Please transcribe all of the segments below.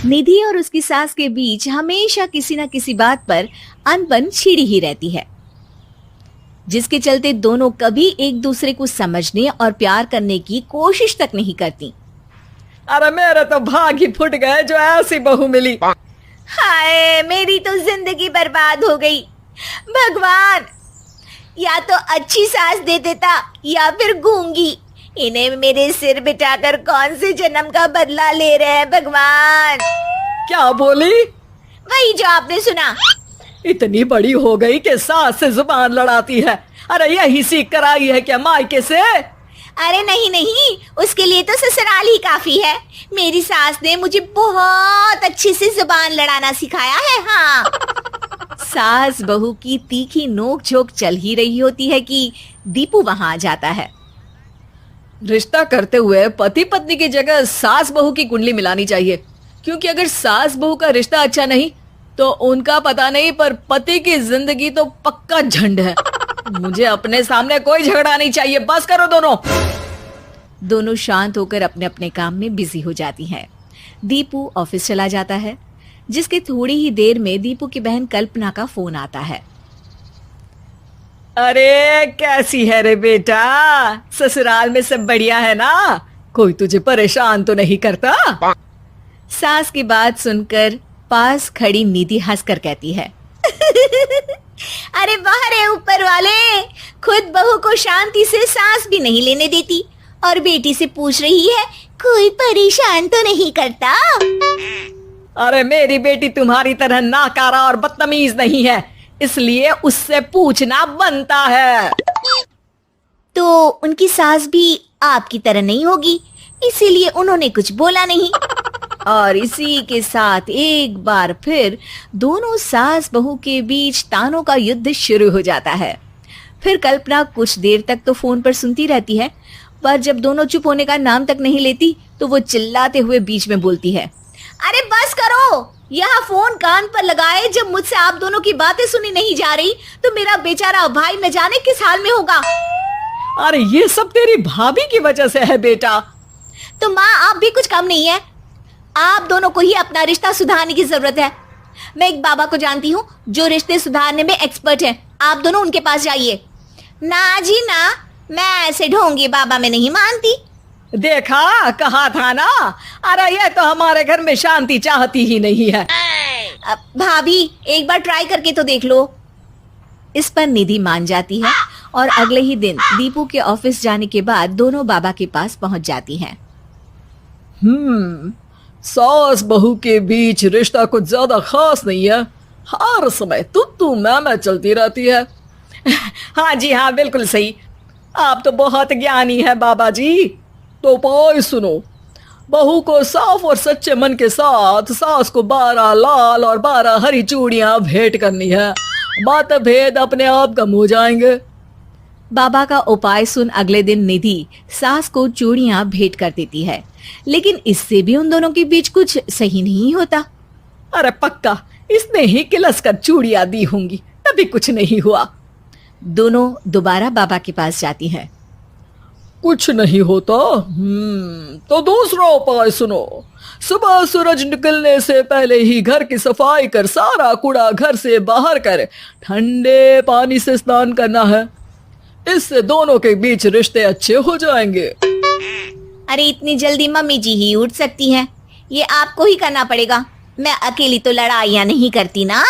निधि और उसकी सास के बीच हमेशा किसी न किसी बात पर अनबन छिड़ी ही रहती है, जिसके चलते दोनों कभी एक दूसरे को समझने और प्यार करने की कोशिश तक नहीं करती। अरे मेरे तो भाग ही फुट गए जो ऐसी बहू मिली। हाय, मेरी तो जिंदगी बर्बाद हो गई। भगवान, या तो अच्छी सास दे देता या फिर गूंगी। इन्हें मेरे सिर बिठाकर कौन से जन्म का बदला ले रहे हैं भगवान। क्या बोली? वही जो आपने सुना। इतनी बड़ी हो गई कि सास से जुबान लड़ाती है। अरे यही सीख कर आई है क्या मायके से? अरे नहीं नहीं, उसके लिए तो ससुराल ही काफी है। मेरी सास ने मुझे बहुत अच्छे से जुबान लड़ाना सिखाया है। हाँ। सास बहू की तीखी नोक झोंक चल ही रही होती है कि दीपू वहां आ जाता है। रिश्ता करते हुए पति पत्नी की जगह सास बहू की कुंडली मिलानी चाहिए, क्योंकि अगर सास बहू का रिश्ता अच्छा नहीं तो उनका पता नहीं, पर पति की जिंदगी तो पक्का झंड है। मुझे अपने सामने कोई झगड़ा नहीं चाहिए। बस करो दोनों। दोनों शांत होकर अपने अपने काम में बिजी हो जाती हैं। दीपू ऑफिस चला जाता है, जिसके थोड़ी ही देर में दीपू की बहन कल्पना का फोन आता है। अरे कैसी है रे बेटा? ससुराल में सब बढ़िया है ना? कोई तुझे परेशान तो नहीं करता? सास की बात सुनकर पास खड़ी निधि हंसकर कहती है, अरे वाह रे ऊपर वाले, खुद बहू को शांति से सांस भी नहीं लेने देती और बेटी से पूछ रही है कोई परेशान तो नहीं करता। अरे मेरी बेटी तुम्हारी तरह नाकारा और बदतमीज नहीं है, इसलिए उससे पूछना बनता है। तो उनकी सास भी आपकी तरह नहीं होगी, इसीलिए उन्होंने कुछ बोला नहीं। और इसी के साथ एक बार फिर दोनों सास बहू के बीच तानों का युद्ध शुरू हो जाता है। फिर कल्पना कुछ देर तक तो फोन पर सुनती रहती है, पर जब दोनों चुप होने का नाम तक नहीं लेती तो वो चिल्लाते हुए बीच में बोलती है, अरे बस करो, यहाँ फोन कान पर लगाए जब मुझसे आप दोनों की बातें सुनी नहीं जा रही तो मेरा बेचारा भाई न जाने किस हाल में होगा। अरे ये सब तेरी भाभी की वजह से है बेटा। तो माँ, आप भी कुछ कम नहीं है। आप दोनों को ही अपना रिश्ता सुधारने की जरूरत है। मैं एक बाबा को जानती हूँ जो रिश्ते सुधारने में एक्सपर्ट है। आप दोनों उनके पास जाइए। ना जी ना, मैं ऐसे ढोंगी बाबा में नहीं मानती। देखा, कहा था ना। अरे ये तो हमारे घर में शांति चाहती ही नहीं है। भाभी, एक बार ट्राई करके तो देख लो। इस पर निधि मान जाती है और अगले ही दिन दीपू के ऑफिस जाने के बाद दोनों बाबा के पास पहुंच जाती हैं। सास बहू के बीच रिश्ता कुछ ज्यादा खास नहीं है। हर समय तू मैं चलती रहती है। हाँ जी हाँ, बिल्कुल सही। आप तो बहुत ज्ञानी है बाबा जी। तो उपाय सुनो। बहू को साफ और सच्चे मन के साथ सास को 12 लाल और 12 हरी चूड़ियां भेंट करनी है। मतभेद अपने आप कम हो जाएंगे। बाबा का उपाय सुन अगले दिन निधि सास को चूड़ियां भेंट कर देती है, लेकिन इससे भी उन दोनों के बीच कुछ सही नहीं होता। अरे पक्का इसने ही किलस कर चूड़ियां दी होंगी, तभी कुछ नहीं हुआ। दोनों दोबारा बाबा के पास जाती हैं। कुछ नहीं होता। तो दूसरा उपाय सुनो। सुबह सूरज निकलने से पहले ही घर की सफाई कर सारा कूड़ा घर से बाहर कर ठंडे पानी से स्नान करना है। इससे दोनों के बीच रिश्ते अच्छे हो जाएंगे। अरे इतनी जल्दी मम्मी जी ही उठ सकती हैं? ये आपको ही करना पड़ेगा। मैं अकेली तो लड़ाइयाँ नहीं करती ना।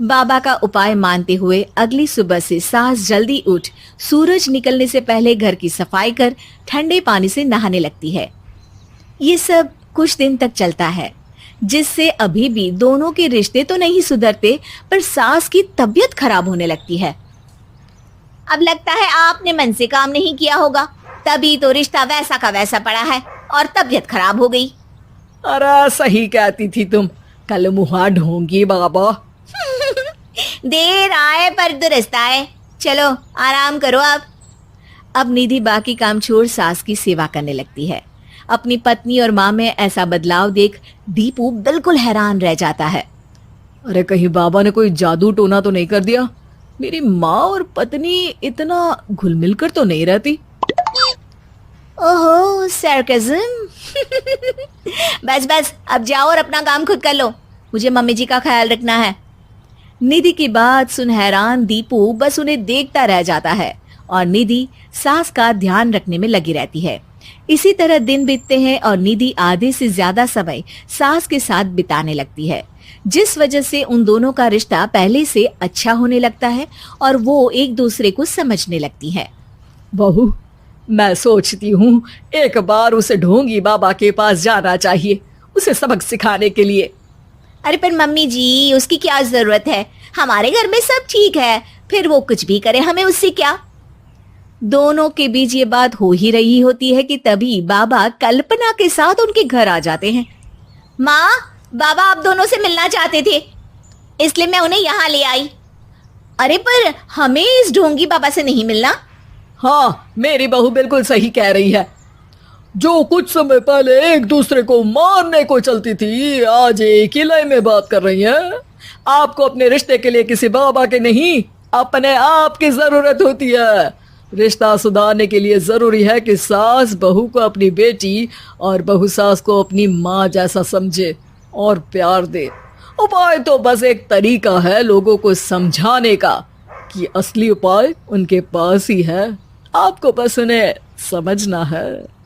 बाबा का उपाय मानते हुए अगली सुबह से सास जल्दी उठ सूरज निकलने से पहले घर की सफाई कर ठंडे पानी से नहाने लगती है। ये सब कुछ दिन तक चलता है, जिससे अभी भी दोनों के रिश्ते तो नहीं सुधरते, पर सास की तबीयत खराब होने लगती है। अब लगता है आपने मन से काम नहीं किया होगा, तभी तो रिश्ता वैसा का वैसा पड़ा है और तबीयत खराब हो गई। अरे सही कहती थी तुम। कल मुहा ढोंगी बाबा। देर आए पर दुरुस्त आए। चलो आराम करो अब निधि बाकी काम छोड़ सास की सेवा करने लगती है। अपनी पत्नी और माँ में ऐसा बदलाव देख दीपू बिल्कुल हैरान रह जाता है। अरे कहीं बाबा ने कोई जादू टोना तो नहीं कर दिया? मेरी माँ और पत्नी इतना घुल मिल कर तो नहीं रहती। ओहो सरकज़म। बस बस अब जाओ और अपना काम खुद कर लो, मुझे मम्मी जी का ख्याल रखना है। निधि की बात सुन हैरान दीपू बस उन्हें देखता रह जाता है और निधि सास का ध्यान रखने में लगी रहती है। इसी तरह दिन बीतते हैं और निधि आधे से ज्यादा समय सास के साथ बिताने लगती है, जिस वजह से उन दोनों का रिश्ता पहले से अच्छा होने लगता है और वो एक दूसरे को समझने लगती है। बहू, मैं सोचती हूँ एक बार उसे ढोंगी बाबा के पास जाना चाहिए, उसे सबक सिखाने के लिए। अरे पर मम्मी जी, उसकी क्या जरूरत है, हमारे घर में सब ठीक है, फिर वो कुछ भी करे हमें उससे क्या। दोनों के बीच ये बात हो ही रही होती है कि तभी बाबा कल्पना के साथ उनके घर आ जाते हैं। माँ, बाबा आप दोनों से मिलना चाहते थे, इसलिए मैं उन्हें यहाँ ले आई। अरे पर हमें इस ढोंगी बाबा से नहीं मिलना। हाँ, मेरी बहू बिल्कुल सही कह रही है। जो कुछ समय पहले एक दूसरे को मारने को चलती थी, आज एक ही लय में बात कर रही है। आपको अपने रिश्ते के लिए किसी बाबा के नहीं, अपने आप की जरूरत होती है। रिश्ता सुधारने के लिए जरूरी है कि सास बहू को अपनी बेटी और बहू सास को अपनी माँ जैसा समझे और प्यार दे। उपाय तो बस एक तरीका है लोगों को समझाने का कि असली उपाय उनके पास ही है, आपको बस उन्हें समझना है।